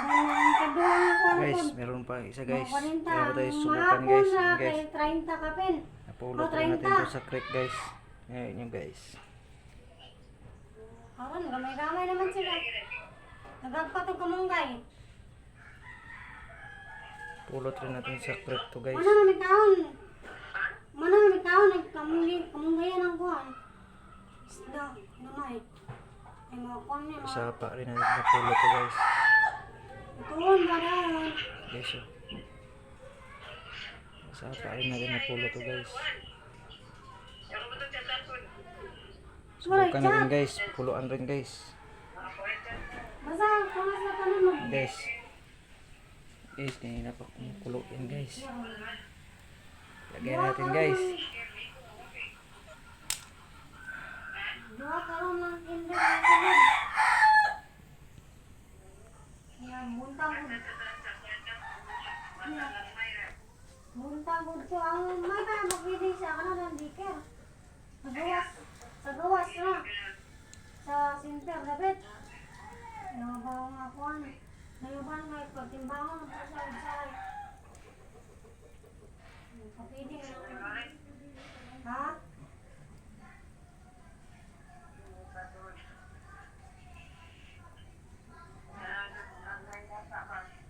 Guys, meron pa isa guys. Meron pa tayo subukan guys. Yan guys. 30 ka pin. Napulot rin natin to sa creek guys. Ngayon yung guys. Aron, gamay-gamay naman sila. Nagagpatog kamunggay. Pulot rin natin sa creek to guys. Mana namin taon. Nagkamunggayan ang kuhan. Isda, namay. Ay mga kuhan niya. Sapa rin natin napulot to guys. Ituon ba dahil? Guys, oh. Sapa rin natin napulot to guys. Subukan natin guys. Puluan rin guys. Basta, pangas na tanong mo. Guys. Guys, kanina pa kumukuloyin guys. Lagyan natin guys. Dua karon lang kinder ang sunod. Yan, buntang ko. Buntang ko to. Ang may pa magbibig sa kanan ng diker. Sa gawas na. Sa center, dapat. Nababaw nga ako ano. Nayuban nga pagtimbangan ng pasay-say. Kapili ka naman. Ha?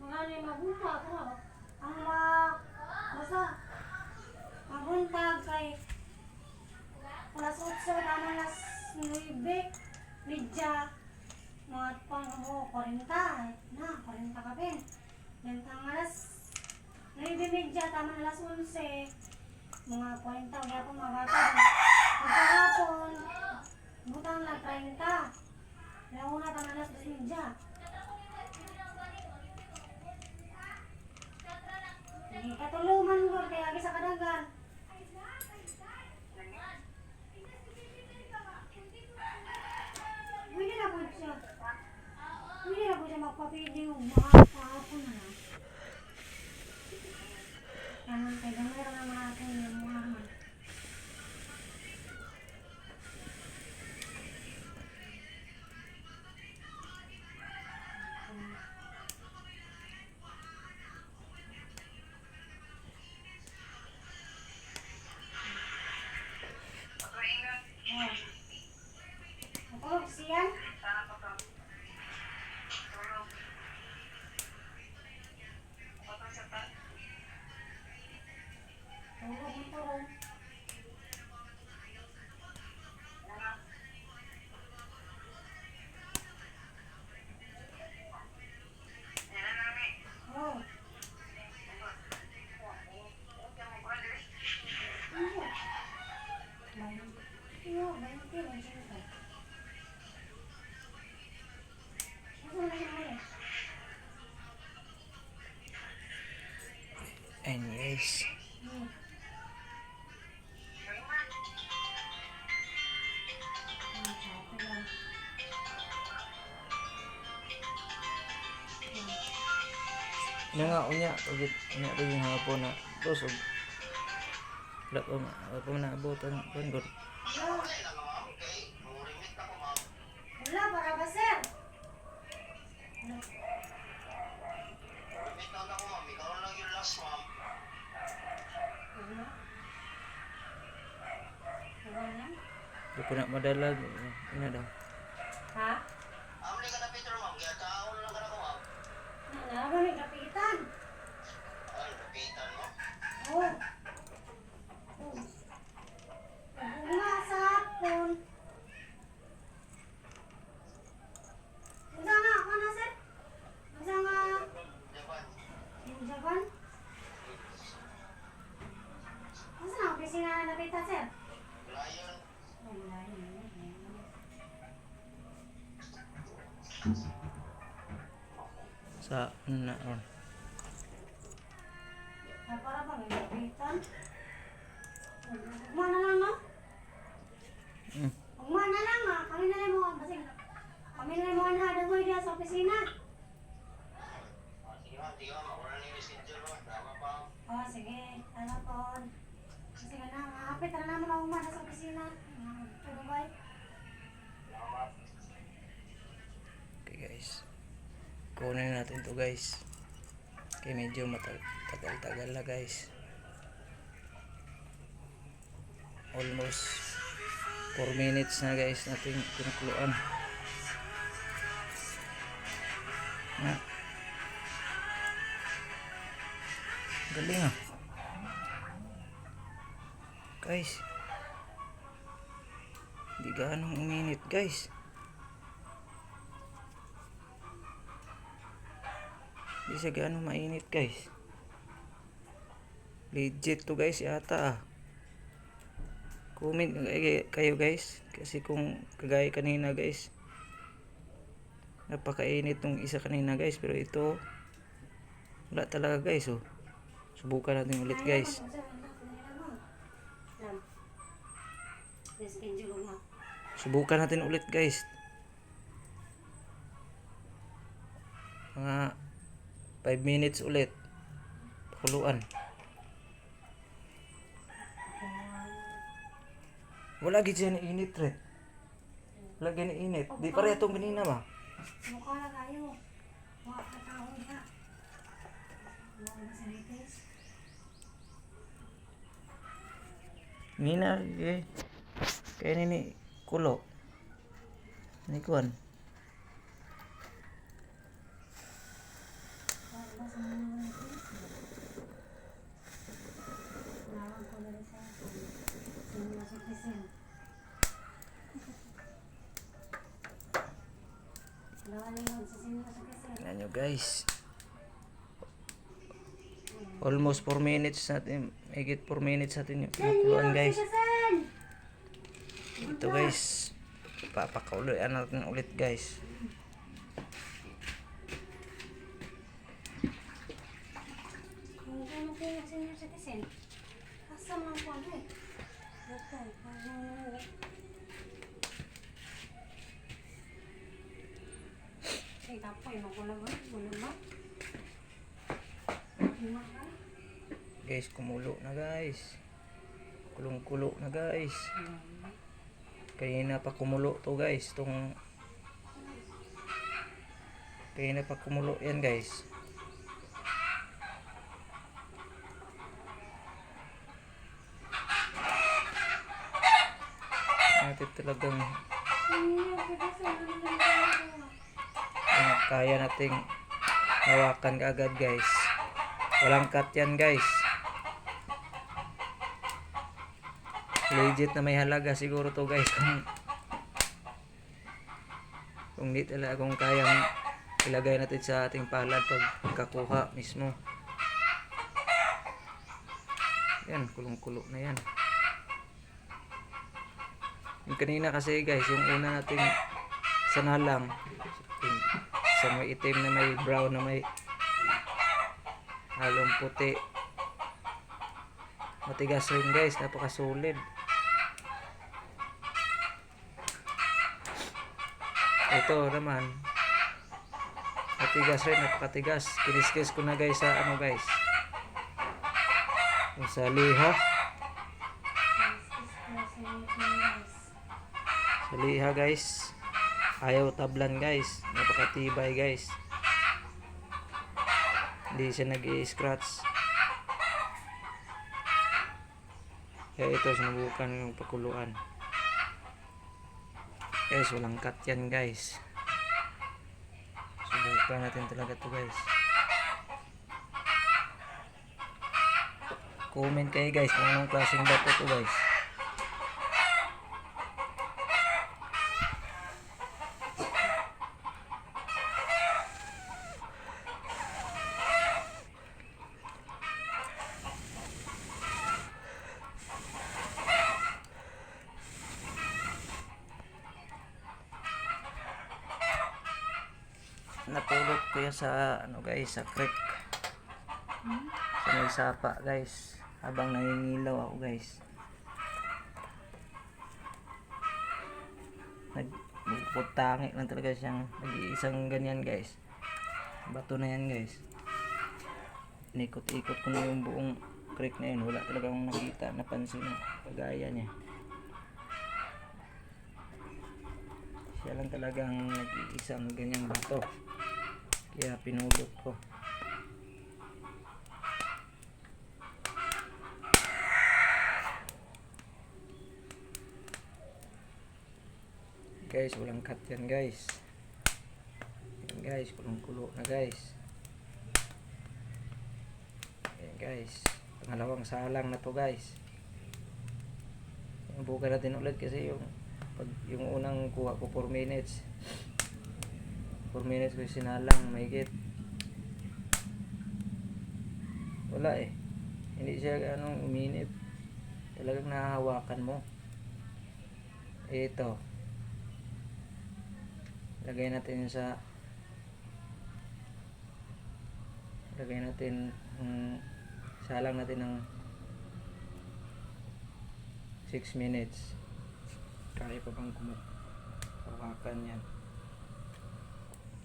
Mga mabunta ako. Ang basta mabuntag kay alas 8 naman alas 9 medya mga pang mo 40 na 40 ka pin. Yan tang alas 9:30 tama alas 11 mga 40 wala akong magatag. Pagkahapon butang na 30. Launa tama alas 2:30. Katuluman ko kaya sa kadagan. Hindi na po siya magpapili yung mga kahapon na lang. Naman kaya gamay lang naman natin yung mga naman. Ako, siyan? And yes. Nga nga unya ugit unya pa yung hapon na tusog. Wala pa na abot ang panggot. Wala, para ba sir? Di ko na madala. Ano daw? Ha? Nalaman may kapitan. Oo. Nga sa hapon. Unsa nga ako na sir? Unsa nga? Yung Japan? Unsa nga opisina na napita sir? Sa na ron. Para ba may kapitan? Ugma na lang no? Ugma na lang ha. Kami na lang mo. Kami na lang mo ang hadang mo diya sa opisina. Oh, sige. Ano po? Sige na. Hapit na naman ako umana sa opisina. Bye. Okay guys. kunin natin to guys. Okay, medyo matagal-tagal na guys. Almost 4 minutes na guys natin pinakuluan. Galing ah. Guys. Hindi ganong uminit guys. Hindi siya ganong mainit guys. Legit to guys yata ah. Comment kayo guys. Kasi kung kagaya kanina guys. Napakainit tong isa kanina guys. Pero ito wala talaga guys oh. Subukan natin ulit guys. Subukan natin ulit guys. Mga 5 minutes ulit. Pakuluan. Wala gid siya na init rin. Wala gid na init. Di pare itong kanina ba? Mukha na kayo. Mukha ka tao na. Mukha na sa latest. Nina eh. Kaya nini kulo. Ni kuan. Tingnan nyo guys. Almost 4 minutes natin. Higit 4 minutes natin yung pinakuluan guys. Ito guys. Papakuluan natin ulit guys. Guys, kumulo na guys. Kulong-kulo na guys. Kaya pa kumulo to guys. Kaya pa kumulo yan guys. Natin talagang kaya nating hawakan agad guys. Walang cut yan guys. Legit na may halaga siguro to guys. Kung di talaga kung kayang ilagay natin sa ating palad pagkakuha mismo. Yan, kulong-kulo na yan. Yung kanina kasi guys, yung una nating sanalang sa may itim na may brown na may halong puti. Matigas rin guys, napakasolid. Ito naman matigas rin, napakatigas. Kiniskis ko na guys sa ano guys, sa liha. Sa liha guys. Ayaw tablan guys, napakatibay guys. Hindi siya nag-i-scratch. Kaya ito sinubukan yung pakuluan. Guys, walang cut yan guys. Subukan natin talaga to guys. Comment kayo guys kung anong klaseng bato to guys. Napulot ko yan sa ano guys, sa creek. Sa may sapa guys, habang nangingilaw ako guys. Nagputangi lang talaga siyang nag-iisang ganyan guys. Bato na yan guys. Inikot-ikot ko na yung buong creek na yun. Wala talaga akong nakita, napansin na kagaya niya. Siya lang talagang nag-iisang ganyang bato. Kaya pinulot ko. Guys, walang cut yan guys. Yan guys, kulong-kulo na guys. Yan guys. Pangalawang salang na to guys. Buka natin ulit kasi yung unang kuha ko 4 minutes. 4 minutes ko sinalang mahigit. Wala eh. Hindi siya uminit. Talagang nahahawakan mo. Ito. Lagay natin salang natin ng 6 minutes. Kaya pa bang hawakan yan?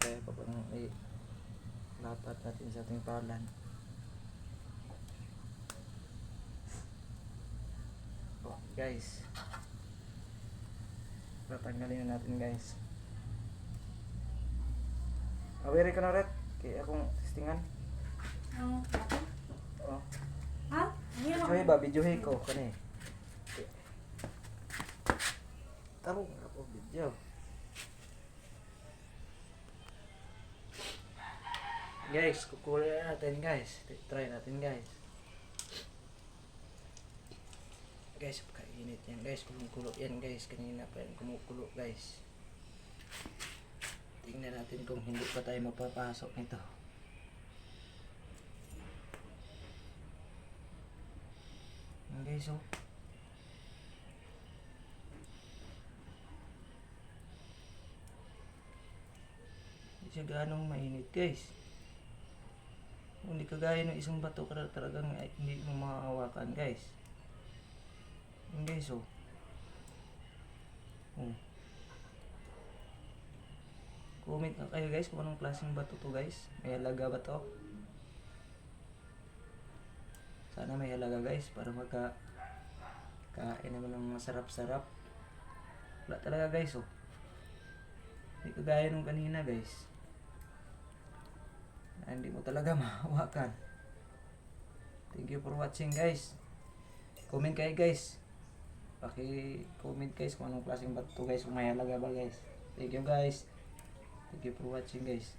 Kaya pa bang lapat natin sa ating palan? Oh guys, tatanggalin na natin guys. Aware ka na ret? Kaya akong testingan. Ang Oh. ha? Videohay ba? Videohay ko. Kani. Tarong ako video. Guys, kukunin natin guys. Try natin guys. Guys, pagkainit yan guys. Kumukulo yan guys. Kanina pa yan kumukulo guys. Tingnan natin kung hindi pa tayo mapapasok nito. Yan guys, oh. Hindi siya ganong mainit guys. Hindi kagaya ng isang bato talagang hindi mo mahawakan guys. Yan guys, oh. Oh. Comment na kayo guys kung anong klaseng bato to guys. May halaga ba to? Sana may halaga guys para kain naman ng masarap-sarap. Wala talaga guys, oh. Hindi kagaya nung kanina guys. Na hindi mo talaga mahawakan. Thank you for watching guys. Comment kayo guys. Paki-comment guys kung anong klaseng bato to guys. Kung may halaga ba guys. Thank you guys. Thank you for watching guys.